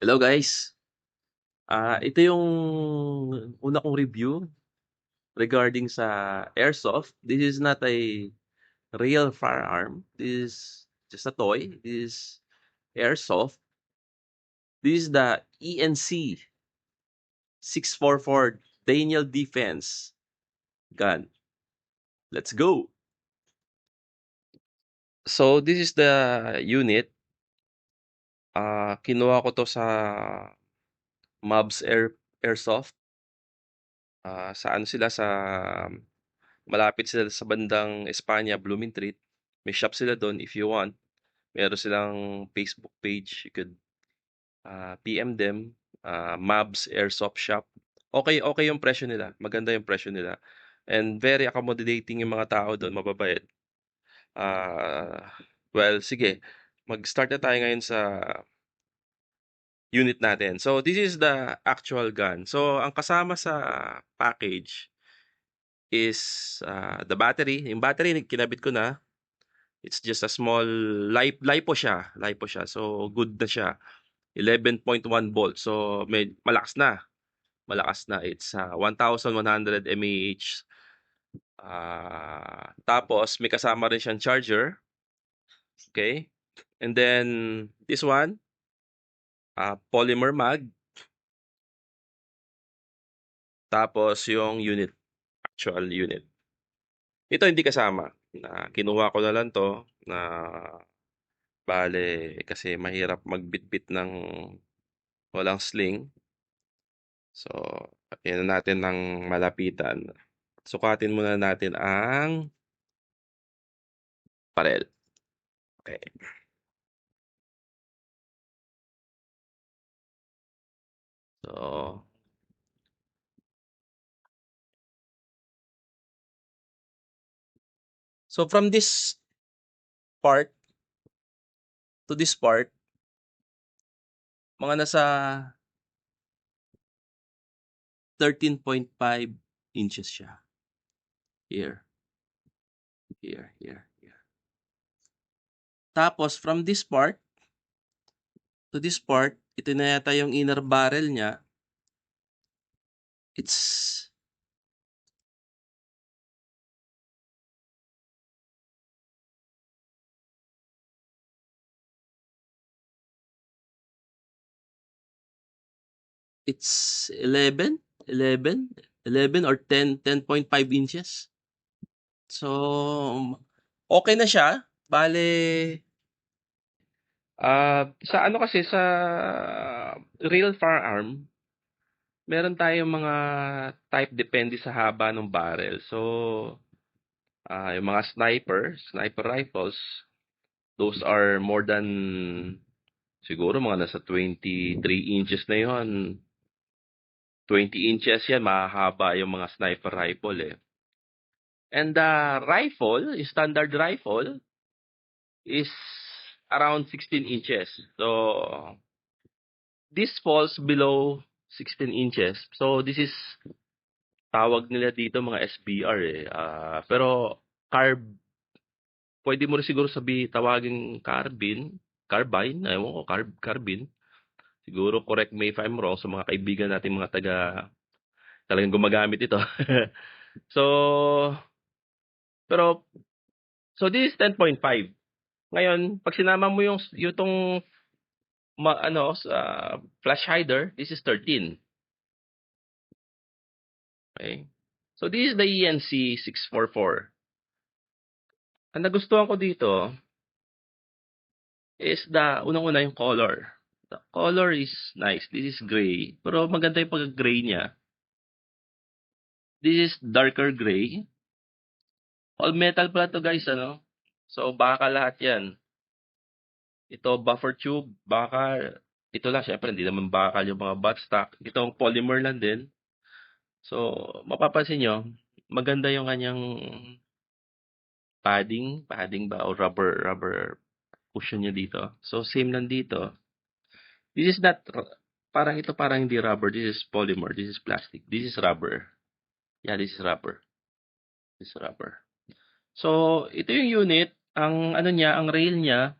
Hello guys. Ito yung una kong review regarding sa airsoft. This is not a real firearm. This is just a toy. This is airsoft. This is the ENC 644 Daniel Defense gun. Let's go. So this is the unit. Kinuha ko to sa Mobs Airsoft. Sa ano sila sa malapit sila sa bandang Espanya, Bloomingtreet. May shop sila doon if you want. Meron silang Facebook page. You could PM them. Mabs Airsoft Shop. Okay, okay yung presyo nila. Maganda yung presyo nila. And very accommodating yung mga tao doon. Mababait. Ah, well, sige. Mag-start na tayo ngayon sa unit natin. So, this is the actual gun. So, ang kasama sa package is the battery. Yung battery, kinabit ko na. It's just a small LiPo siya, LiPo siya. So good na siya. 11.1 volts. So malakas na. Malakas na. It's 1,100 mAh. Tapos may kasama rin siyang charger. Okay? And then this one, polymer mag. Tapos yung unit, actual unit. Ito hindi kasama. Kinuha ko na lang to na bale kasi mahirap magbitbit ng walang sling. So, lagyan na natin ng malapitan. Sukatin muna natin ang parel. Okay. So, from this part to this part, mga nasa 13.5 inches siya. Here. Here, here, here. Tapos, from this part to this part, ito na yata yung inner barrel niya. It's 11 or 10.5 inches. So, okay na siya. Bale, sa ano kasi sa real firearm, meron tayong mga type depende sa haba ng barrel. So, yung mga sniper rifles, those are more than siguro mga nasa 23 inches na yon. 20 inches yan, mahahaba yung mga sniper rifle eh. And the rifle, standard rifle, is around 16 inches. So, this falls below 16 inches. So, this is tawag nila dito mga SBR eh. Pero pwede mo rin siguro tawagin carbine, ewan ko, carbine. Siguro correct me if I'm wrong sa mga kaibigan natin mga talagang gumagamit ito. So, pero, this is 10.5. Ngayon, pag sinama mo yung tong flash hider, this is 13. Okay? So, this is the ENC 644. Ang nagustuhan ko dito is unang-una yung color. The color is nice. This is gray. Pero maganda yung pagka-gray niya. This is darker gray. All metal pala to guys, ano? So, baka lahat yan. Ito, buffer tube, baka. Ito lang, syempre, hindi naman bakal yung mga buttstock. Itong polymer lang din. So, mapapansin nyo, maganda yung kanyang padding ba, o rubber cushion niya dito. So, same lang dito. This is not, parang hindi rubber. This is polymer. This is plastic. This is rubber. Yeah, this is rubber. This is rubber. So, ito yung unit. Ang rail niya,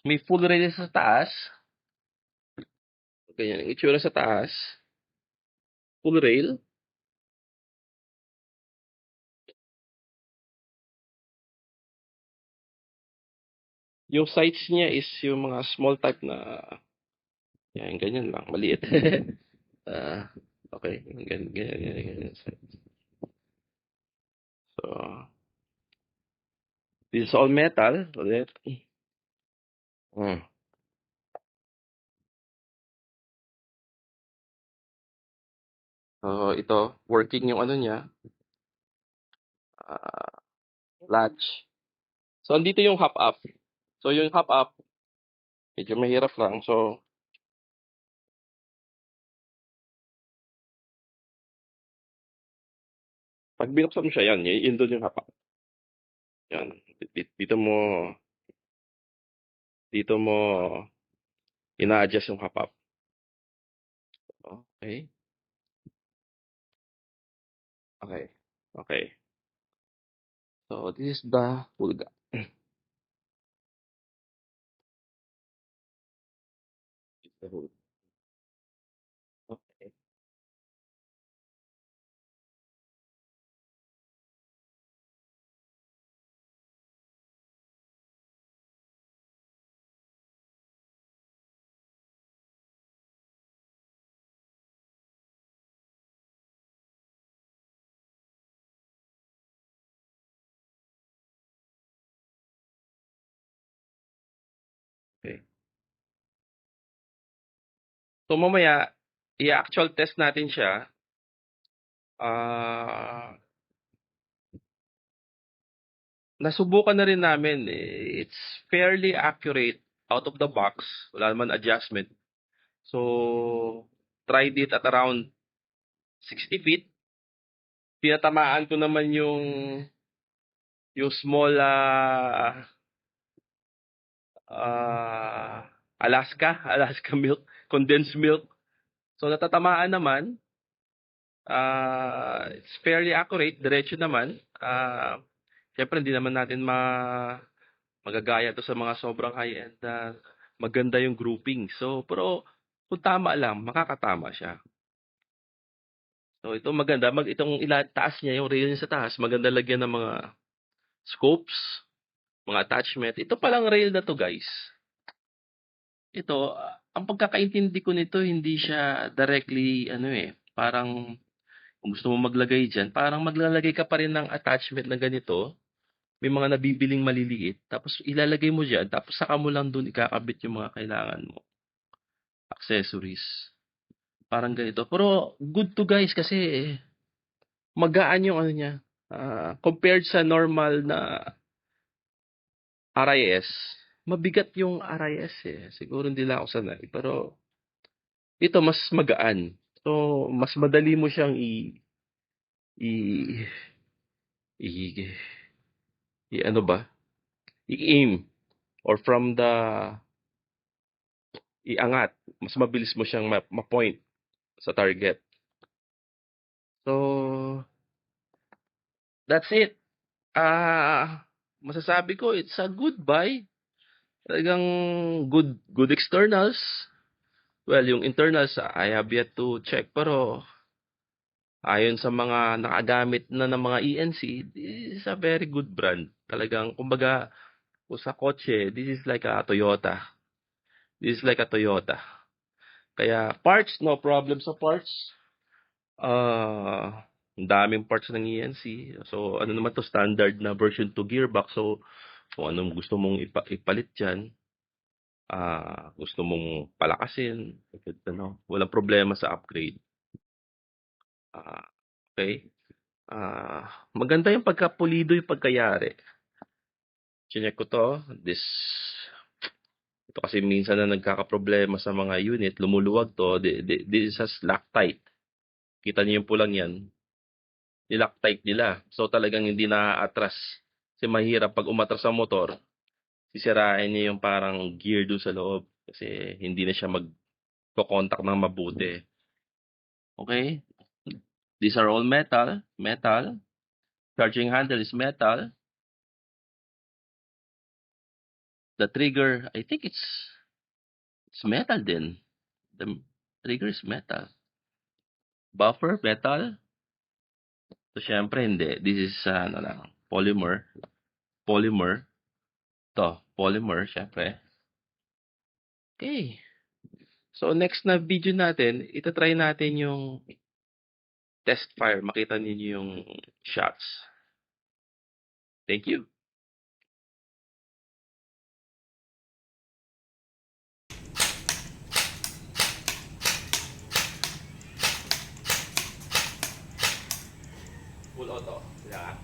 may full rail sa taas. Ganyan ang itsura sa taas. Full rail. Yung sides niya is yung mga small type na, yan, ganyan lang, maliit. Ah, okay, ganyan, ganyan, ganyan, ganyan. So, this is all metal ulit. Hmm. So, ito, working yung ano niya, ah, latch. So, andito yung hop up. So, yung hop up, medyo mahirap lang. So, pag binuksan mo siya, yan, yun doon yung hop up. Yan, dito mo ina-adjust yung hop up. Okay, okay, okay. So, this is the pulga. The hood. Okay, okay. So, mamaya, i-actual test natin siya. Ah, nasubukan na rin namin, eh. It's fairly accurate out of the box. Wala naman adjustment. So, tried it at around 60 feet. Pinatamaan ko naman yung small Alaska milk, condensed milk. So, natatamaan naman. It's fairly accurate, diretso naman. Siyempre, hindi naman natin magagaya to sa mga sobrang high-end na maganda yung grouping. So, pero kung tama lang, makakatama siya. So, ito maganda. Taas niya, yung rail niya sa taas, maganda lagyan ng mga scopes, mga attachment. Ito palang rail na to, guys. Ito, ang pagkakaintindi ko nito, hindi siya directly, parang kung gusto mo maglagay dyan, parang maglalagay ka pa rin ng attachment na ganito. May mga nabibiling maliliit. Tapos ilalagay mo dyan. Tapos saka mo lang dun ikakabit yung mga kailangan mo. Accessories. Parang ganito. Pero good to guys kasi magaan yung ano niya. Compared sa normal na RIS, mabigat yung RIS eh. Siguro hindi lang ako sanay. Pero ito mas magaan. So, mas madali mo siyang i, i, ano ba? I-aim. Or from the iangat. Mas mabilis mo siyang ma-point sa target. So, that's it. Masasabi ko, it's a good buy. Talagang good externals. Well, yung internals, I have yet to check. Pero, ayon sa mga nakagamit na ng mga ENC, this is a very good brand. Talagang, kumbaga, kung sa kotse, this is like a Toyota. This is like a Toyota. Kaya, parts, no problem sa parts. Ang daming parts ng ENC. So, ano naman to, standard na version 2 gearbox. So, kung anong gusto mong ipalit dyan, gusto mong palakasin, walang problema sa upgrade. Okay? Maganda yung pagkapulido yung pagkayari. Chinek ko to. Ito kasi minsan na nagkakaproblema sa mga unit, lumuluwag to. This is Loctite. Kita niyo yung pulang yan. Niloctite nila. So talagang hindi na-atras. Kasi mahirap pag umatras ang motor, sisirain niya yung parang gear doon sa loob. Kasi hindi na siya magko-contact ng mabuti. Okay? These are all metal. Metal. Charging handle is metal. The trigger, I think it's metal din. Trigger is metal. Buffer, metal. So, syempre hindi. This is, ano lang, polymer. Polymer. To, polymer, syempre. Okay. So, next na video natin, itatry natin yung test fire. Makita ninyo yung shots. Thank you. Full auto. Yeah.